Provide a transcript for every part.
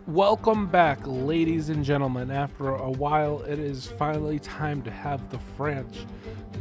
Welcome back, ladies and gentlemen. After a while, it is finally time to have the French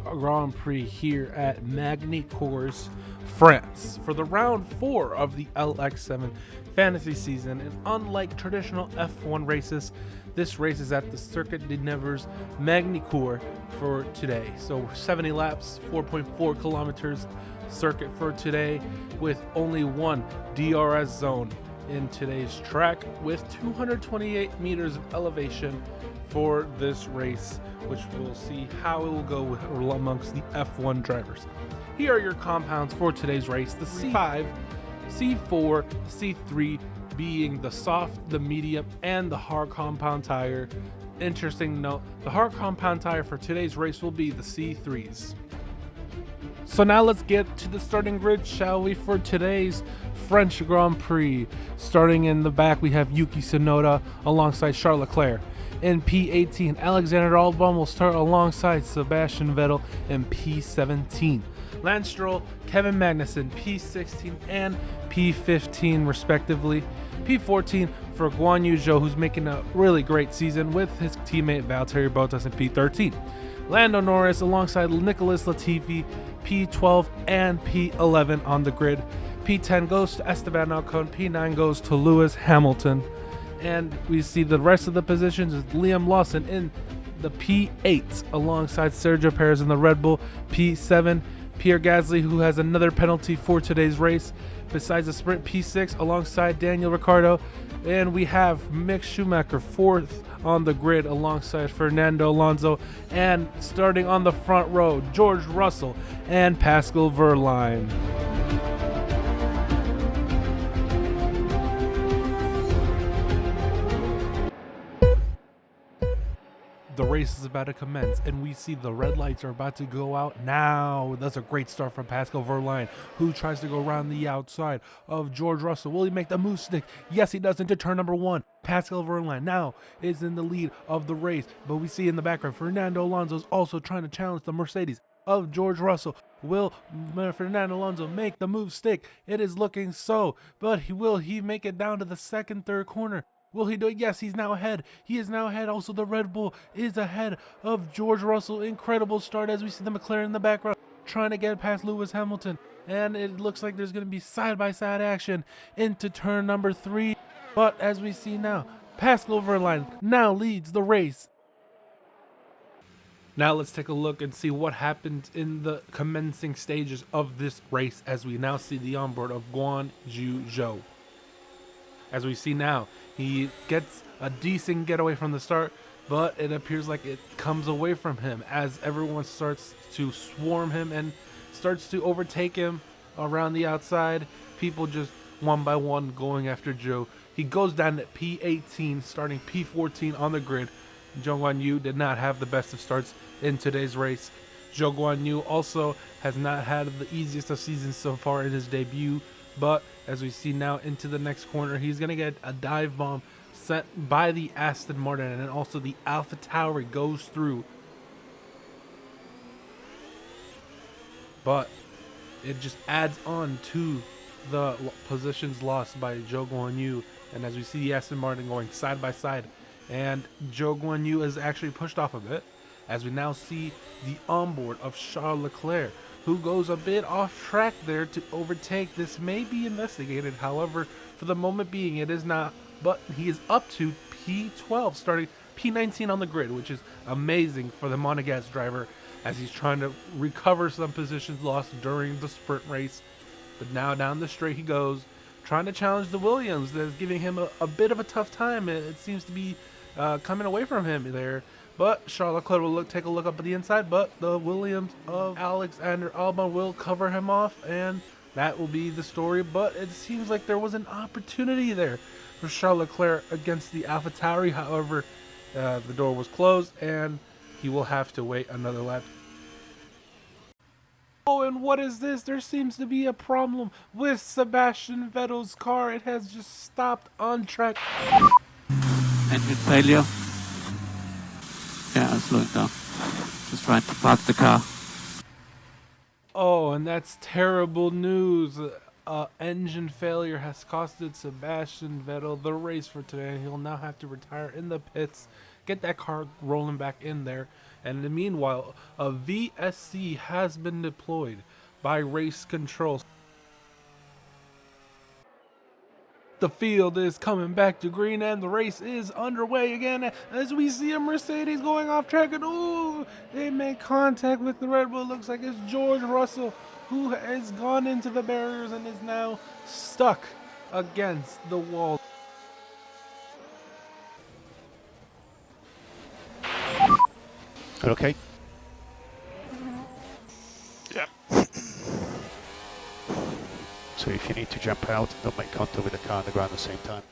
Grand Prix here at Magny-Cours, France, for the round 4 of the LX7 fantasy season. And unlike traditional F1 races, this race is at the Circuit de Nevers Magny-Cours for today. So 70 laps, 4.4 kilometers circuit for today, with only one DRS zone in today's track, with 228 meters of elevation for this race, which we'll see how it will go amongst the F1 drivers. Here are your compounds for today's race: the C5, C4, C3 being the soft, the medium, and the hard compound tire. Interesting note, the hard compound tire for today's race will be the C3s. So now let's get to the starting grid, shall we, for today's French Grand Prix. Starting in the back, we have Yuki Tsunoda alongside Charles Leclerc. In P18, Alexander Albon will start alongside Sebastian Vettel in P17. Lance Stroll, Kevin Magnussen, P16 and P15 respectively. P14 for Guan Yu Zhou, who's making a really great season with his teammate Valtteri Bottas in P13. Lando Norris alongside Nicholas Latifi, P12 and P11 on the grid. P10 goes to Esteban Ocon, P9 goes to Lewis Hamilton. And we see the rest of the positions with Liam Lawson in the P8 alongside Sergio Perez in the Red Bull. P7, Pierre Gasly, who has another penalty for today's race. Besides the sprint, P6 alongside Daniel Ricciardo. And we have Mick Schumacher fourth on the grid alongside Fernando Alonso. And starting on the front row, George Russell and Pascal Wehrlein. The race is about to commence, and we see the red lights are about to go out now. That's a great start from Pascal Wehrlein, who tries to go around the outside of George Russell. Will he make the move stick? Yes, he does into turn number 1. Pascal Wehrlein now is in the lead of the race, but we see in the background Fernando Alonso is also trying to challenge the Mercedes of George Russell. Will Fernando Alonso make the move stick? It is looking so, but will he make it down to the second, third corner? Will he do it? Yes, he's now ahead. He is now ahead. Also, the Red Bull is ahead of George Russell. Incredible start as we see the McLaren in the background trying to get past Lewis Hamilton. And it looks like there's going to be side-by-side action into turn number 3. But as we see now, Pascal Wehrlein now leads the race. Now let's take a look and see what happened in the commencing stages of this race as we now see the onboard of Guan Yu Zhou. As we see now, he gets a decent getaway from the start, but it appears like it comes away from him as everyone starts to swarm him and starts to overtake him around the outside. People just one by one going after Zhou. He goes down at P18, starting P14 on the grid. Zhou Guan Yu did not have the best of starts in today's race. Zhou Guan Yu also has not had the easiest of seasons so far in his debut. But as we see now into the next corner, he's going to get a dive bomb sent by the Aston Martin, and also the AlphaTauri goes through. But it just adds on to the positions lost by Zhou Guan Yu. And as we see the Aston Martin going side by side, and Zhou Guan Yu is actually pushed off a bit, as we now see the onboard of Charles Leclerc, who goes a bit off track there to overtake. This may be investigated, however, for the moment being, it is not. But he is up to P12, starting P19 on the grid, which is amazing for the Monegasque driver as he's trying to recover some positions lost during the sprint race. But now down the straight he goes, trying to challenge the Williams. That's giving him a bit of a tough time. It seems to be coming away from him there. But Charles Leclerc will take a look up at the inside, but the Williams of Alexander Albon will cover him off, and that will be the story. But it seems like there was an opportunity there for Charles Leclerc against the AlphaTauri. However, the door was closed, and he will have to wait another lap. Oh, and what is this? There seems to be a problem with Sebastian Vettel's car. It has just stopped on track. Engine failure. Yeah, I'm slowing down. Just trying to park the car. Oh, and that's terrible news. engine failure has costed Sebastian Vettel the race for today. He'll now have to retire in the pits, get that car rolling back in there. And in the meanwhile, a VSC has been deployed by race control. The field is coming back to green and the race is underway again as we see a Mercedes going off track, and ooh, they make contact with the Red Bull. Looks like it's George Russell who has gone into the barriers and is now stuck against the wall. Okay. Yeah. So if you need to jump out, don't make contact with the car on the ground at the same time.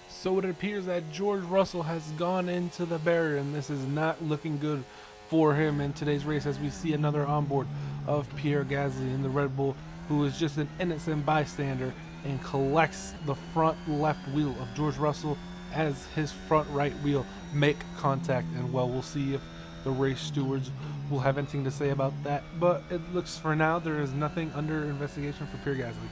So it appears that George Russell has gone into the barrier, and this is not looking good for him in today's race, as we see another onboard of Pierre Gasly in the Red Bull, who is just an innocent bystander and collects the front left wheel of George Russell as his front right wheel make contact. And well, we'll see if the race stewards will have anything to say about that, but it looks for now there is nothing under investigation for Pierre Gasly.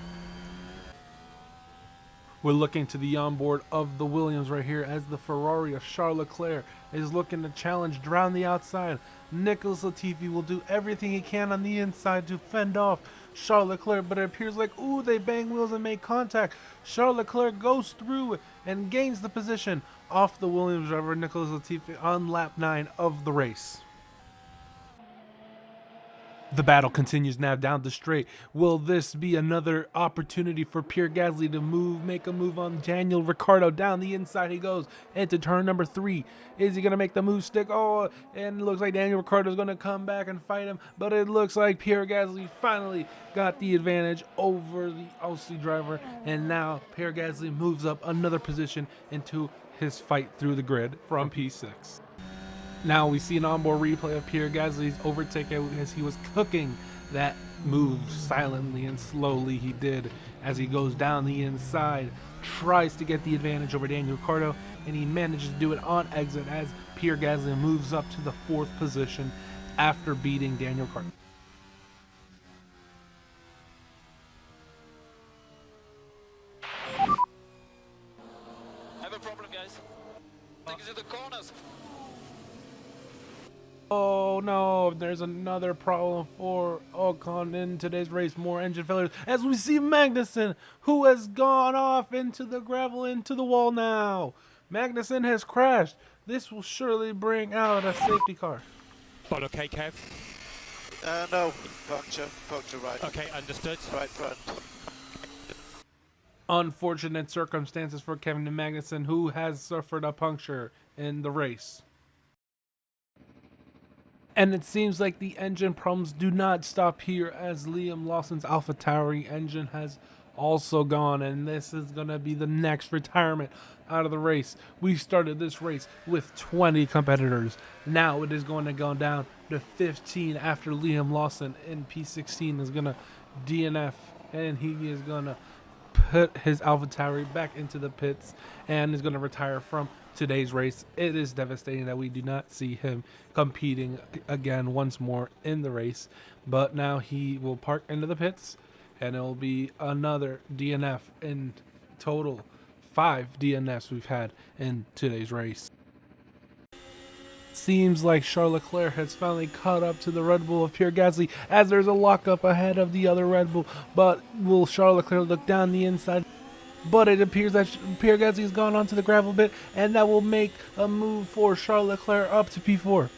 We're looking to the onboard of the Williams right here as the Ferrari of Charles Leclerc is looking to challenge around the outside. Nicholas Latifi will do everything he can on the inside to fend off Charles Leclerc, but it appears like, ooh, they bang wheels and make contact. Charles Leclerc goes through and gains the position off the Williams driver Nicholas Latifi on lap 9 of the race. The battle continues now down the straight. Will this be another opportunity for Pierre Gasly to make a move on Daniel Ricciardo? Down the inside he goes into turn number 3. Is he going to make the move stick? Oh, and it looks like Daniel Ricciardo is going to come back and fight him, but it looks like Pierre Gasly finally got the advantage over the Aussie driver, and now Pierre Gasly moves up another position into his fight through the grid from P6. Now we see an onboard replay of Pierre Gasly's overtake as he was cooking that move silently and slowly. He did as he goes down the inside, tries to get the advantage over Daniel Ricciardo, and he manages to do it on exit as Pierre Gasly moves up to the 4th position after beating Daniel Ricciardo. Have a problem, guys. Take it to the corners. Oh no, there's another problem for Ocon in today's race. More engine failures as we see Magnussen, who has gone off into the gravel, into the wall now. Magnussen has crashed. This will surely bring out a safety car. All okay, Kev? No, puncture right. Okay, understood. Right front. Unfortunate circumstances for Kevin Magnussen, who has suffered a puncture in the race. And it seems like the engine problems do not stop here, as Liam Lawson's AlphaTauri engine has also gone, and this is going to be the next retirement out of the race. We started this race with 20 competitors. Now it is going to go down to 15 after Liam Lawson in P16 is going to DNF, and he is going to put his AlphaTauri back into the pits and is going to retire from today's race. It is devastating that we do not see him competing again once more in the race, but now he will park into the pits and it will be another DNF. In total 5 DNFs we've had in today's race. Seems like Charles Leclerc has finally caught up to the Red Bull of Pierre Gasly as there's a lockup ahead of the other Red Bull, but will Charles Leclerc look down the inside? But it appears that Pierre Gasly has gone onto the gravel bit, and that will make a move for Charles Leclerc up to P4.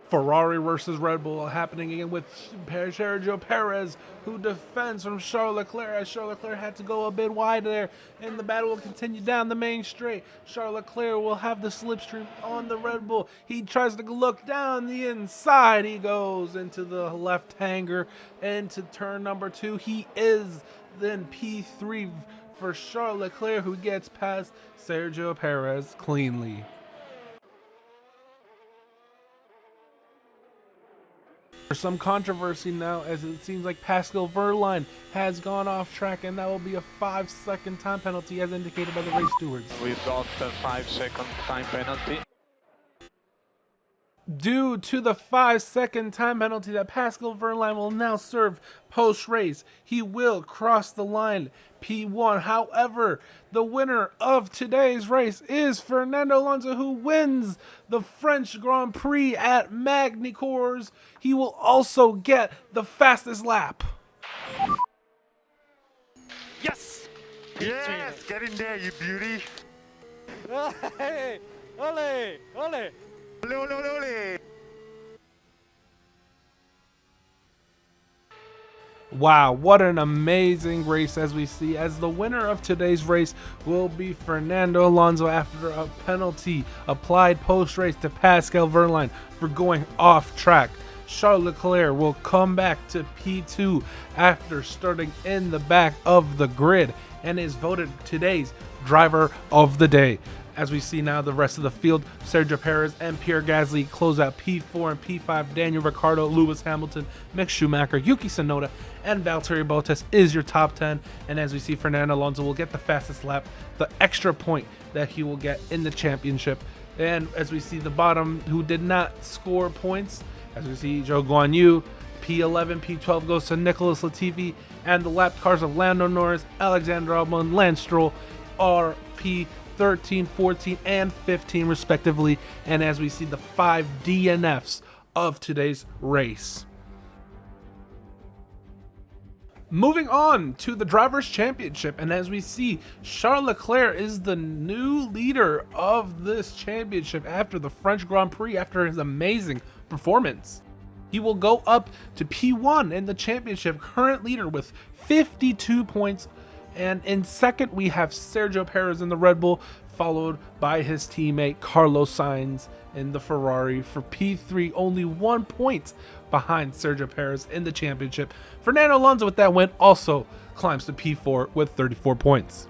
Ferrari versus Red Bull happening again with Sergio Perez, who defends from Charles Leclerc, as Charles Leclerc had to go a bit wide there, and the battle will continue down the main straight. Charles Leclerc will have the slipstream on the Red Bull. He tries to look down the inside. He goes into the left hanger into turn number 2. He is then P3 for Charles Leclerc, who gets past Sergio Perez cleanly. There's some controversy now, as it seems like Pascal Wehrlein has gone off track, and that will be a 5-second time penalty as indicated by the race stewards. We've got a 5-second time penalty. Due to the 5-second time penalty that Pascal Wehrlein will now serve post-race, he will cross the line P1. However, the winner of today's race is Fernando Alonso, who wins the French Grand Prix at Magny-Cours. He will also get the fastest lap. Yes! Yes, get in there, you beauty. Hey! Ole! Ole! Ole, ole, ole, ole. Wow, what an amazing race as we see, as the winner of today's race will be Fernando Alonso after a penalty applied post-race to Pascal Wehrlein for going off track. Charles Leclerc will come back to P2 after starting in the back of the grid and is voted today's driver of the day. As we see now the rest of the field, Sergio Perez and Pierre Gasly close out P4 and P5. Daniel Ricciardo, Lewis Hamilton, Mick Schumacher, Yuki Tsunoda, and Valtteri Bottas is your top 10. And as we see, Fernando Alonso will get the fastest lap, the extra point that he will get in the championship. And as we see the bottom, who did not score points, as we see Zhou Guanyu, P11, P12 goes to Nicholas Latifi, and the lap cars of Lando Norris, Alexander Albon, Lance Stroll are P13, 14, and 15 respectively. And as we see the 5 DNFs of today's race. Moving on to the Drivers' Championship, and as we see, Charles Leclerc is the new leader of this championship after the French Grand Prix, after his amazing performance. He will go up to P1 in the championship, current leader with 52 points. And in second, we have Sergio Perez in the Red Bull, followed by his teammate Carlos Sainz in the Ferrari for P3, only 1 point behind Sergio Perez in the championship. Fernando Alonso with that win also climbs to P4 with 34 points.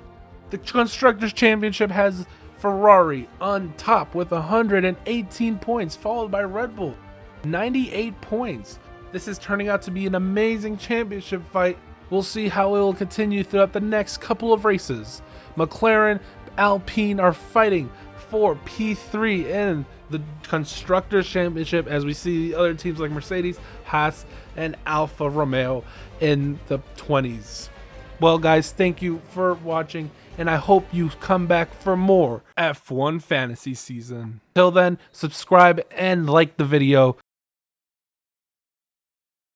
The Constructors' Championship has Ferrari on top with 118 points, followed by Red Bull, 98 points. This is turning out to be an amazing championship fight. We'll see how it will continue throughout the next couple of races. McLaren, Alpine are fighting for P3 in the Constructors' Championship, as we see the other teams like Mercedes, Haas, and Alfa Romeo in the 20s. Well, guys, thank you for watching, and I hope you come back for more F1 Fantasy Season. Till then, subscribe and like the video.